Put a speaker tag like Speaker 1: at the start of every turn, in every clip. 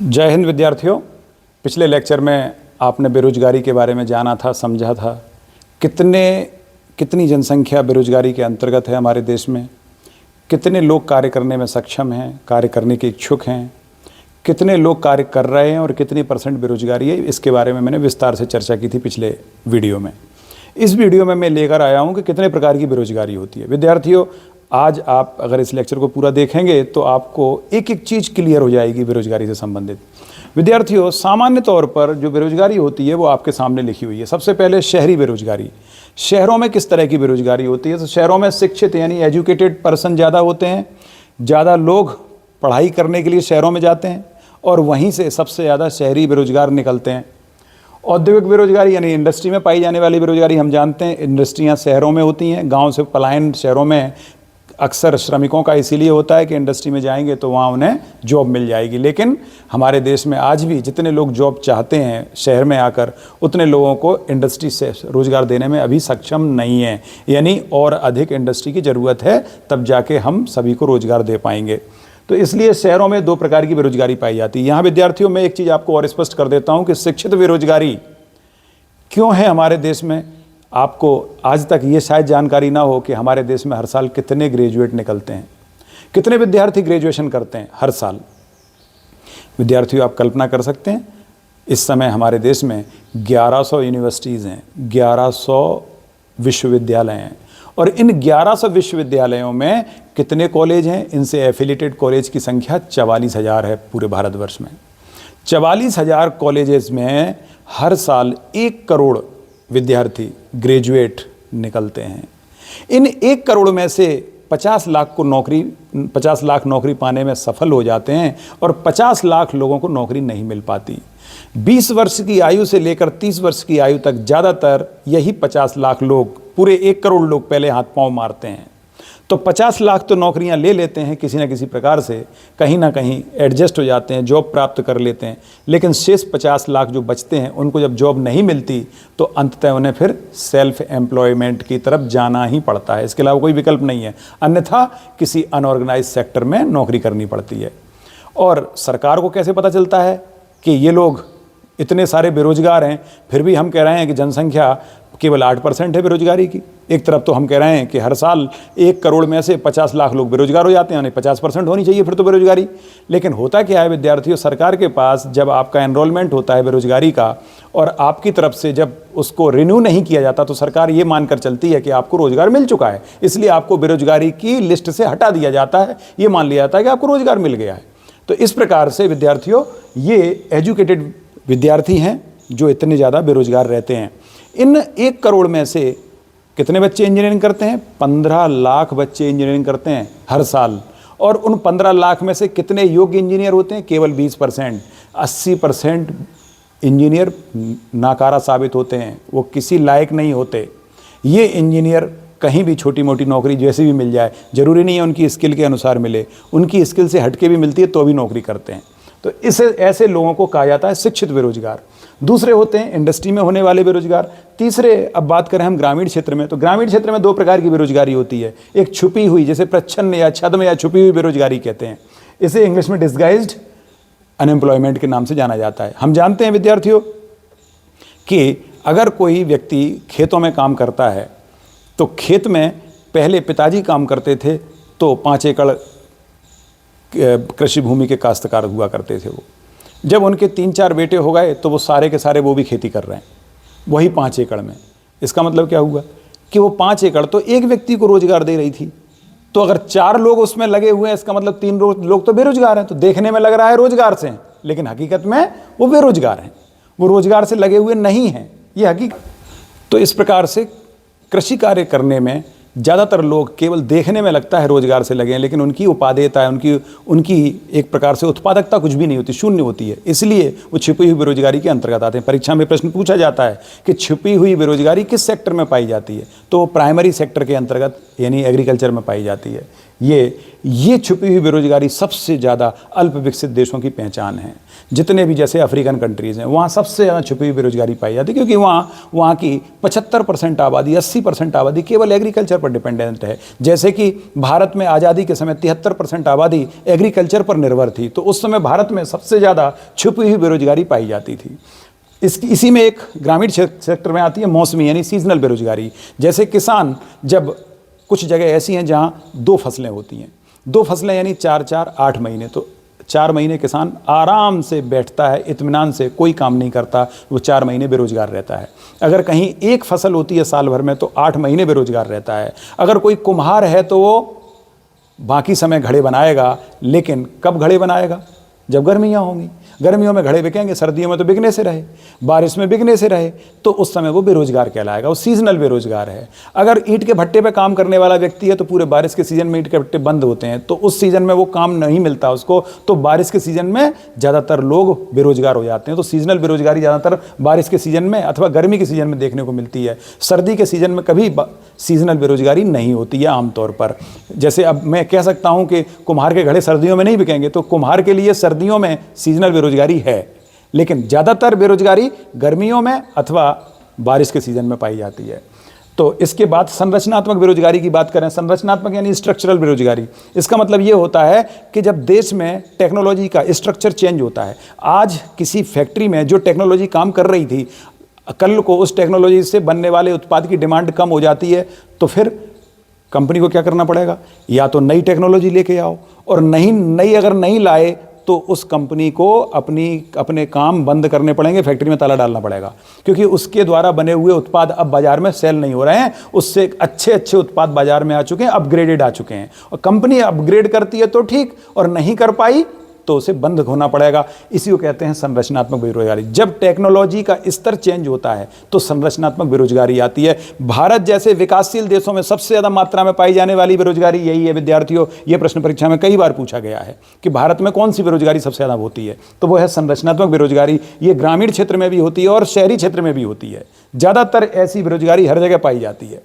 Speaker 1: जय हिंद विद्यार्थियों। पिछले लेक्चर में आपने बेरोजगारी के बारे में जाना था, समझा था। कितनी जनसंख्या बेरोजगारी के अंतर्गत है हमारे देश में, कितने लोग कार्य करने में सक्षम हैं, कार्य करने के इच्छुक हैं, कितने लोग कार्य कर रहे हैं और कितनी % बेरोजगारी है, इसके बारे में मैंने विस्तार से चर्चा की थी पिछले वीडियो में। इस वीडियो में मैं लेकर आया हूं कि कितने प्रकार की बेरोजगारी होती है। विद्यार्थियों, आज आप अगर इस लेक्चर को पूरा देखेंगे तो आपको एक एक चीज़ क्लियर हो जाएगी बेरोजगारी से संबंधित। विद्यार्थियों, सामान्य तौर पर जो बेरोजगारी होती है वो आपके सामने लिखी हुई है। सबसे पहले शहरी बेरोजगारी। शहरों में किस तरह की बेरोजगारी होती है? तो शहरों में शिक्षित यानी एजुकेटेड पर्सन ज़्यादा होते हैं, ज़्यादा लोग पढ़ाई करने के लिए शहरों में जाते हैं और वहीं से सबसे ज़्यादा शहरी बेरोजगार निकलते हैं। औद्योगिक बेरोजगारी यानी इंडस्ट्री में पाई जाने वाली बेरोजगारी, हम जानते हैं इंडस्ट्रियां शहरों में होती हैं, गांव से पलायन शहरों में अक्सर श्रमिकों का इसीलिए होता है कि इंडस्ट्री में जाएंगे तो वहाँ उन्हें जॉब मिल जाएगी। लेकिन हमारे देश में आज भी जितने लोग जॉब चाहते हैं शहर में आकर, उतने लोगों को इंडस्ट्री से रोज़गार देने में अभी सक्षम नहीं है। यानी और अधिक इंडस्ट्री की ज़रूरत है, तब जाके हम सभी को रोज़गार दे पाएंगे। तो इसलिए शहरों में दो प्रकार की बेरोजगारी पाई जाती है। यहाँ विद्यार्थियों में एक चीज़ आपको और स्पष्ट कर देता हूँ कि शिक्षित बेरोजगारी क्यों है हमारे देश में। आपको आज तक ये शायद जानकारी ना हो कि हमारे देश में हर साल कितने ग्रेजुएट निकलते हैं, कितने विद्यार्थी ग्रेजुएशन करते हैं हर साल। विद्यार्थियों, आप कल्पना कर सकते हैं इस समय हमारे देश में 1100 यूनिवर्सिटीज़ हैं, 1100 विश्वविद्यालय हैं और इन 1100 विश्वविद्यालयों में कितने कॉलेज हैं? इनसे एफिलिएटेड कॉलेज की संख्या 44,000 है पूरे भारतवर्ष में। 44,000 कॉलेजेस में हर साल 1 करोड़ विद्यार्थी ग्रेजुएट निकलते हैं। इन 1 करोड़ में से 50 लाख नौकरी पाने में सफल हो जाते हैं और 50 लाख लोगों को नौकरी नहीं मिल पाती। 20 वर्ष की आयु से लेकर 30 वर्ष की आयु तक ज़्यादातर यही 50 लाख लोग, पूरे 1 करोड़ लोग पहले हाथ पांव मारते हैं। तो 50 लाख तो नौकरियां ले लेते हैं किसी न किसी प्रकार से, कहीं ना कहीं एडजस्ट हो जाते हैं, जॉब प्राप्त कर लेते हैं। लेकिन शेष 50 लाख जो बचते हैं उनको जब जॉब नहीं मिलती तो अंततः उन्हें फिर सेल्फ एम्प्लॉयमेंट की तरफ जाना ही पड़ता है। इसके अलावा कोई विकल्प नहीं है, अन्यथा किसी अनऑर्गेनाइज सेक्टर में नौकरी करनी पड़ती है। और सरकार को कैसे पता चलता है कि ये लोग इतने सारे बेरोजगार हैं, फिर भी हम कह रहे हैं कि जनसंख्या केवल 8% है बेरोजगारी की। एक तरफ तो हम कह रहे हैं कि हर साल 1 करोड़ में से 50 लाख लोग बेरोजगार हो जाते हैं, यानी 50% होनी चाहिए फिर तो बेरोजगारी। लेकिन होता क्या है विद्यार्थियों, सरकार के पास जब आपका एनरोलमेंट होता है बेरोजगारी का और आपकी तरफ से जब उसको रिन्यू नहीं किया जाता तो सरकार ये मानकर चलती है कि आपको रोजगार मिल चुका है, इसलिए आपको बेरोजगारी की लिस्ट से हटा दिया जाता है। ये मान लिया जाता है कि आपको रोजगार मिल गया है। तो इस प्रकार से विद्यार्थियों, ये एजुकेटेड विद्यार्थी हैं जो इतने ज़्यादा बेरोजगार रहते हैं। इन 1 करोड़ में से कितने बच्चे इंजीनियरिंग करते हैं? 15 लाख बच्चे इंजीनियरिंग करते हैं हर साल। और उन 15 लाख में से कितने योग्य इंजीनियर होते हैं? केवल 20%। 80% इंजीनियर नाकारा साबित होते हैं, वो किसी लायक नहीं होते। ये इंजीनियर कहीं भी छोटी मोटी नौकरी जैसी भी मिल जाए, ज़रूरी नहीं है उनकी स्किल के अनुसार मिले, उनकी स्किल से हटके भी मिलती है तो भी नौकरी करते हैं। तो ऐसे लोगों को कहा जाता है शिक्षित बेरोजगार। दूसरे होते हैं इंडस्ट्री में होने वाले बेरोजगार। तीसरे, अब बात करें हम ग्रामीण क्षेत्र में, तो ग्रामीण क्षेत्र में 2 प्रकार की बेरोजगारी होती है। एक छुपी हुई, जैसे प्रच्छन्न या छद्म या छुपी हुई बेरोजगारी कहते हैं। इसे इंग्लिश में डिस्गाइज्ड अनएम्प्लॉयमेंट के नाम से जाना जाता है। हम जानते हैं विद्यार्थियों कि अगर कोई व्यक्ति खेतों में काम करता है तो खेत में पहले पिताजी काम करते थे तो 5 एकड़ कृषि भूमि के काश्तकार हुआ करते थे। वो जब उनके 3-4 बेटे हो गए तो वो सारे के सारे वो भी खेती कर रहे हैं वही 5 एकड़ में। इसका मतलब क्या हुआ कि वो 5 एकड़ तो एक व्यक्ति को रोजगार दे रही थी। तो अगर 4 लोग उसमें लगे हुए हैं, इसका मतलब 3 लोग तो बेरोजगार हैं। तो देखने में लग रहा है रोजगार से, लेकिन हकीकत में वो बेरोजगार हैं, वो रोजगार से लगे हुए नहीं हैं, ये हकीकत। तो इस प्रकार से कृषि कार्य करने में ज़्यादातर लोग केवल देखने में लगता है रोजगार से लगे हैं, लेकिन उनकी उपादेयता है, उनकी एक प्रकार से उत्पादकता कुछ भी नहीं होती, शून्य होती है। इसलिए वो छिपी हुई बेरोजगारी के अंतर्गत आते हैं। परीक्षा में प्रश्न पूछा जाता है कि छिपी हुई बेरोजगारी किस सेक्टर में पाई जाती है, तो प्राइमरी सेक्टर के अंतर्गत यानी एग्रीकल्चर में पाई जाती है। ये छुपी हुई बेरोजगारी सबसे ज़्यादा अल्प विकसित देशों की पहचान है। जितने भी जैसे अफ्रीकन कंट्रीज़ हैं वहाँ सबसे ज़्यादा छुपी हुई बेरोजगारी पाई जाती है, क्योंकि वहाँ की 75% आबादी, 80% आबादी केवल एग्रीकल्चर पर डिपेंडेंट है। जैसे कि भारत में आज़ादी के समय 73% आबादी एग्रीकल्चर पर निर्भर थी, तो उस समय भारत में सबसे ज़्यादा छुपी हुई बेरोजगारी पाई जाती थी। इसी में एक ग्रामीण सेक्टर में आती है मौसमी यानी सीजनल बेरोजगारी। जैसे किसान, जब कुछ जगह ऐसी हैं जहाँ 2 फसलें होती हैं, 2 फसलें यानी 4-4 8 महीने, तो 4 महीने किसान आराम से बैठता है, इत्मीनान से कोई काम नहीं करता, वो 4 महीने बेरोजगार रहता है। अगर कहीं एक फसल होती है साल भर में तो 8 महीने बेरोजगार रहता है। अगर कोई कुम्हार है तो वो बाकी समय घड़े बनाएगा, लेकिन कब घड़े बनाएगा? जब गर्मियाँ होंगी। गर्मियों में घड़े बिकेंगे, सर्दियों में तो बिकने से रहे, बारिश में बिकने से रहे, तो उस समय वो बेरोजगार कहलाएगा, वो सीजनल बेरोजगार है। अगर ईंट के भट्टे पे काम करने वाला व्यक्ति है तो पूरे बारिश के सीजन में ईंट के भट्टे बंद होते हैं, तो उस सीजन में वो काम नहीं मिलता उसको, तो बारिश के सीजन में ज़्यादातर लोग बेरोजगार हो जाते हैं। तो सीजनल बेरोजगारी ज़्यादातर बारिश के सीजन में अथवा गर्मी के सीजन में देखने को मिलती है। सर्दी के सीजन में कभी सीजनल बेरोजगारी नहीं होती है आमतौर पर। जैसे अब मैं कह सकता हूँ कि कुम्हार के घड़े सर्दियों में नहीं बिकेंगे, तो कुम्हार के लिए सर्दियों में सीजनल बेरोजगारी है, लेकिन ज़्यादातर बेरोजगारी गर्मियों में अथवा बारिश के सीजन में पाई जाती है। तो इसके बाद संरचनात्मक बेरोजगारी की बात करें, संरचनात्मक यानी स्ट्रक्चरल बेरोजगारी। इसका मतलब ये होता है कि जब देश में टेक्नोलॉजी का स्ट्रक्चर चेंज होता है, आज किसी फैक्ट्री में जो टेक्नोलॉजी काम कर रही थी, कल को उस टेक्नोलॉजी से बनने वाले उत्पाद की डिमांड कम हो जाती है, तो फिर कंपनी को क्या करना पड़ेगा? या तो नई टेक्नोलॉजी लेके आओ, और नई अगर नहीं लाए तो उस कंपनी को अपने काम बंद करने पड़ेंगे, फैक्ट्री में ताला डालना पड़ेगा, क्योंकि उसके द्वारा बने हुए उत्पाद अब बाजार में सेल नहीं हो रहे हैं। उससे अच्छे उत्पाद बाजार में आ चुके हैं, अपग्रेडेड आ चुके हैं, और कंपनी अपग्रेड करती है तो ठीक, और नहीं कर पाई तो उसे बंद होना पड़ेगा। इसी को कहते हैं संरचनात्मक बेरोजगारी। जब टेक्नोलॉजी का स्तर चेंज होता है तो संरचनात्मक बेरोजगारी आती है। भारत जैसे विकासशील देशों में सबसे ज़्यादा मात्रा में पाई जाने वाली बेरोजगारी यही है विद्यार्थियों। ये प्रश्न परीक्षा में कई बार पूछा गया है कि भारत में कौन सी बेरोजगारी सबसे ज़्यादा होती है, तो वो है संरचनात्मक बेरोजगारी। ये ग्रामीण क्षेत्र में भी होती है और शहरी क्षेत्र में भी होती है। ज़्यादातर ऐसी बेरोजगारी हर जगह पाई जाती है।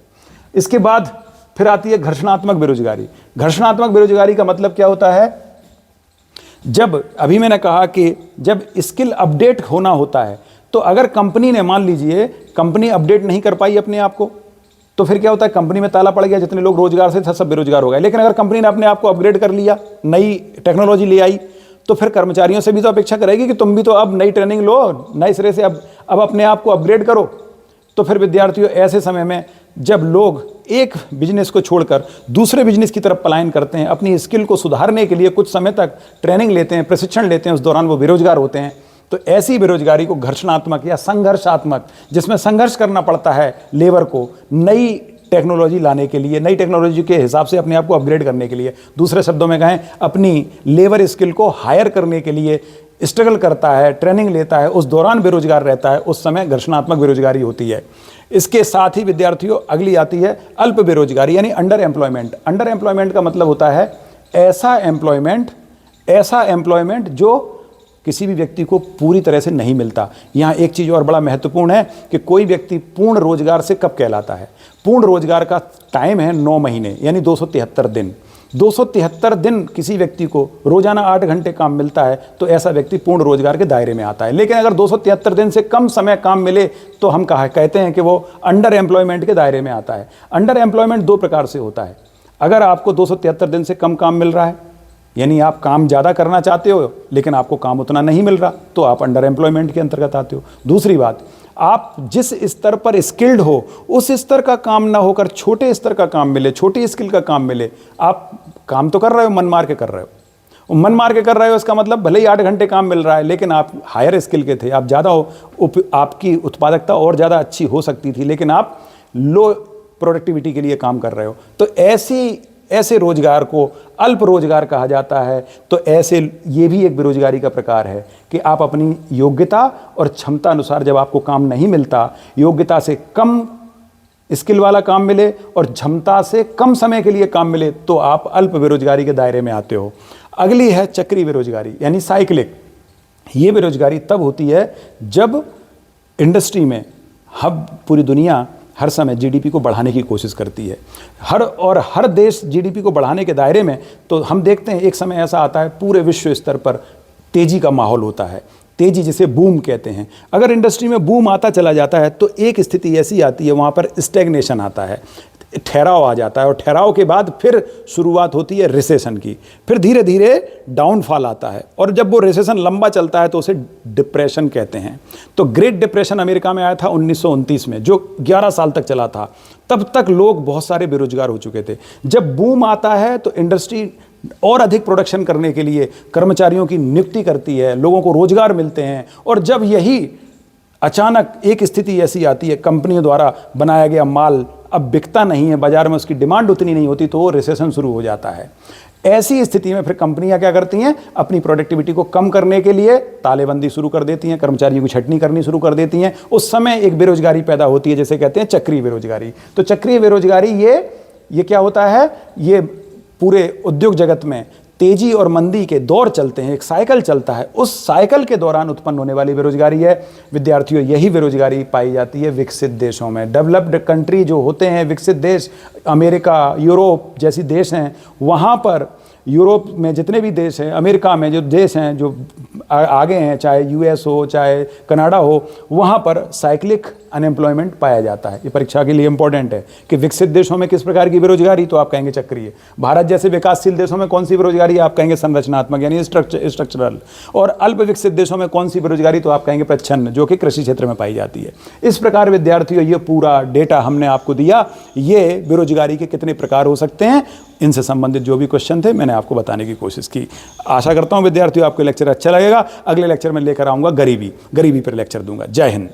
Speaker 1: इसके बाद फिर आती है घर्षणात्मक बेरोजगारी। घर्षणात्मक बेरोजगारी का मतलब क्या होता है? जब अभी मैंने कहा कि जब स्किल अपडेट होना होता है, तो अगर कंपनी ने, मान लीजिए कंपनी अपडेट नहीं कर पाई अपने आप को, तो फिर क्या होता है? कंपनी में ताला पड़ गया, जितने लोग रोजगार से थे सब बेरोजगार हो गए। लेकिन अगर कंपनी ने अपने आप को अपग्रेड कर लिया, नई टेक्नोलॉजी ले आई, तो फिर कर्मचारियों से भी तो अपेक्षा करेगी कि तुम भी तो अब नई ट्रेनिंग लो, नए सिरे से अब अपने आप को अपग्रेड करो। तो फिर विद्यार्थियों, ऐसे समय में जब लोग एक बिजनेस को छोड़कर दूसरे बिजनेस की तरफ पलायन करते हैं, अपनी स्किल को सुधारने के लिए कुछ समय तक ट्रेनिंग लेते हैं, प्रशिक्षण लेते हैं, उस दौरान वो बेरोजगार होते हैं, तो ऐसी बेरोजगारी को घर्षणात्मक या संघर्षात्मक, जिसमें संघर्ष करना पड़ता है लेबर को नई टेक्नोलॉजी लाने के लिए, नई टेक्नोलॉजी के हिसाब से अपने आप को अपग्रेड करने के लिए, दूसरे शब्दों में कहें अपनी लेबर स्किल को हायर करने के लिए स्ट्रगल करता है, ट्रेनिंग लेता है, उस दौरान बेरोजगार रहता है, उस समय घर्षणात्मक बेरोजगारी होती है। इसके साथ ही विद्यार्थियों अगली आती है अल्प बेरोजगारी यानी अंडर एम्प्लॉयमेंट। अंडर एम्प्लॉयमेंट का मतलब होता है ऐसा एम्प्लॉयमेंट जो किसी भी व्यक्ति को पूरी तरह से नहीं मिलता। यहाँ एक चीज़ और बड़ा महत्वपूर्ण है कि कोई व्यक्ति पूर्ण रोजगार से कब कहलाता है। पूर्ण रोजगार का टाइम है 9 महीने यानी 273 दिन। 273 दिन किसी व्यक्ति को रोजाना 8 घंटे काम मिलता है तो ऐसा व्यक्ति पूर्ण रोजगार के दायरे में आता है। लेकिन अगर 273 दिन से कम समय काम मिले तो हम कहते हैं कि वो अंडर एम्प्लॉयमेंट के दायरे में आता है। अंडर एम्प्लॉयमेंट 2 प्रकार से होता है। अगर आपको 273 दिन से कम काम मिल रहा है, यानी आप काम ज़्यादा करना चाहते हो लेकिन आपको काम उतना नहीं मिल रहा, तो आप अंडर एम्प्लॉयमेंट के अंतर्गत आते हो। दूसरी बात, आप जिस स्तर पर स्किल्ड हो उस स्तर का काम ना होकर छोटे स्तर का काम मिले, छोटी स्किल का काम मिले, आप काम तो कर रहे हो, मन मार के कर रहे हो। मन मार के कर रहे हो इसका मतलब भले ही 8 घंटे काम मिल रहा है लेकिन आप हायर स्किल के थे, आप ज़्यादा आपकी उत्पादकता और ज़्यादा अच्छी हो सकती थी, लेकिन आप लो प्रोडक्टिविटी के लिए काम कर रहे हो। तो ऐसे रोजगार को अल्प रोजगार कहा जाता है। तो ऐसे ये भी एक बेरोजगारी का प्रकार है कि आप अपनी योग्यता और क्षमता अनुसार जब आपको काम नहीं मिलता, योग्यता से कम स्किल वाला काम मिले और क्षमता से कम समय के लिए काम मिले, तो आप अल्प बेरोजगारी के दायरे में आते हो। अगली है चक्री बेरोजगारी यानी साइक्लिक। ये बेरोजगारी तब होती है जब इंडस्ट्री में पूरी दुनिया हर समय जीडीपी को बढ़ाने की कोशिश करती है। हर देश जीडीपी को बढ़ाने के दायरे में, तो हम देखते हैं एक समय ऐसा आता है पूरे विश्व स्तर पर तेज़ी का माहौल होता है, तेज़ी जिसे बूम कहते हैं। अगर इंडस्ट्री में बूम आता चला जाता है तो एक स्थिति ऐसी आती है, वहाँ पर स्टैग्नेशन आता है, ठहराव आ जाता है, और ठहराव के बाद फिर शुरुआत होती है रिसेशन की, फिर धीरे धीरे डाउनफॉल आता है, और जब वो रिसेशन लंबा चलता है तो उसे डिप्रेशन कहते हैं। तो ग्रेट डिप्रेशन अमेरिका में आया था 1929 में, जो 11 साल तक चला था। तब तक लोग बहुत सारे बेरोजगार हो चुके थे। जब बूम आता है तो इंडस्ट्री और अधिक प्रोडक्शन करने के लिए कर्मचारियों की नियुक्ति करती है, लोगों को रोजगार मिलते हैं, और जब यही अचानक एक स्थिति ऐसी आती है, कंपनियों द्वारा बनाया गया माल अब बिकता नहीं है, बाजार में उसकी डिमांड उतनी नहीं होती, तो वो रिसेशन शुरू हो जाता है। ऐसी स्थिति में फिर कंपनियां क्या करती हैं, अपनी प्रोडक्टिविटी को कम करने के लिए तालेबंदी शुरू कर देती हैं, कर्मचारियों की छटनी करनी शुरू कर देती हैं। उस समय एक बेरोजगारी पैदा होती है, जैसे कहते हैं चक्रीय बेरोजगारी। तो चक्रीय बेरोजगारी ये क्या होता है, ये पूरे उद्योग जगत में तेजी और मंदी के दौर चलते हैं, एक साइकिल चलता है, उस साइकिल के दौरान उत्पन्न होने वाली बेरोजगारी है। विद्यार्थियों, यही बेरोजगारी पाई जाती है विकसित देशों में। डेवलप्ड कंट्री जो होते हैं, विकसित देश, अमेरिका, यूरोप जैसी देश हैं, वहाँ पर यूरोप में जितने भी देश हैं, अमेरिका में जो देश हैं जो आगे हैं, चाहे यूएस हो चाहे कनाडा हो, वहाँ पर साइक्लिक अनएम्प्लॉयमेंट पाया जाता है। ये परीक्षा के लिए इंपॉर्टेंट है कि विकसित देशों में किस प्रकार की बेरोजगारी, तो आप कहेंगे चक्रीय। भारत जैसे विकासशील देशों में कौन सी बेरोजगारी, आप कहेंगे संरचनात्मक यानी स्ट्रक्चरल। और अल्प विकसित देशों में कौन सी बेरोजगारी, तो आप कहेंगे प्रच्छन्न, जो कि कृषि क्षेत्र में पाई जाती है। इस प्रकार विद्यार्थियों, ये पूरा डेटा हमने आपको दिया, ये बेरोजगारी के कितने प्रकार हो सकते हैं, इनसे संबंधित जो भी क्वेश्चन थे मैंने आपको बताने की कोशिश की। आशा करता हूँ विद्यार्थियों आपको लेक्चर अच्छा लगेगा। अगले लेक्चर में लेकर आऊँगा गरीबी पर लेक्चर दूंगा। जय हिंद।